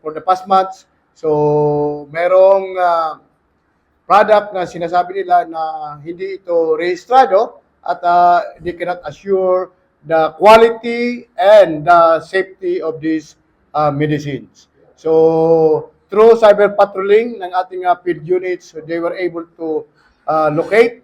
for the past months. So, merong product na sinasabi nila na hindi ito rehistrado at they cannot assure the quality and the safety of these medicines. So, through cyber patrolling ng ating field units, they were able to locate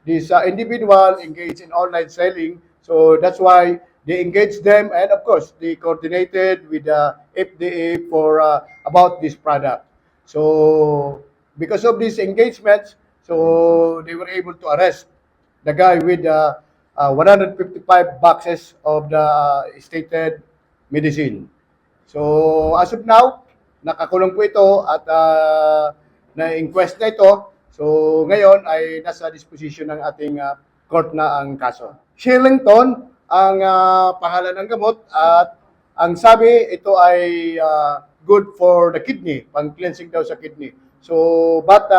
this individual engaged in online selling. So that's why they engaged them, and of course, they coordinated with the FDA for about this product. So because of these engagements, so they were able to arrest the guy with 155 boxes of the stated medicine. So as of now, nakakulong po ito at na-inquest na ito. So ngayon ay nasa disposition ng ating court na ang kaso. Shillington ang pangalan ng gamot at ang sabi ito ay good for the kidney, pang cleansing daw sa kidney. So but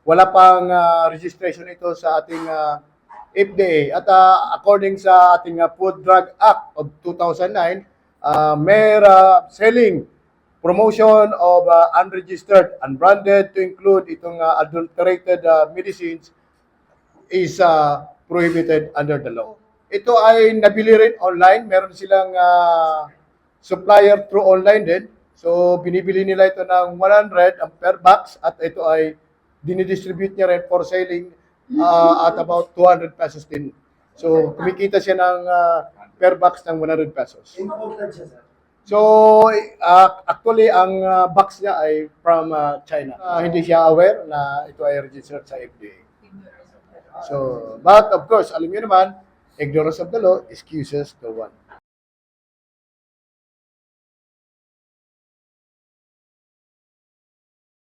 wala pang registration ito sa ating FDA at according sa ating Food Drug Act of 2009, may selling promotion of unregistered, unbranded to include itong adulterated medicines is prohibited under the law. Ito ay nabili rin online. Meron silang supplier through online din. So, binibili nila ito ng 100 per box at ito ay dinidistribute niya rin for selling at about 200 pesos din. So, kumikita siya ng per box ng 100 pesos. Imported siya, sir. So, actually, ang box niya ay from China. Hindi siya aware na ito ay registered sa FDA. So, but of course, alam niyo naman, ignorance of the law excuses the one.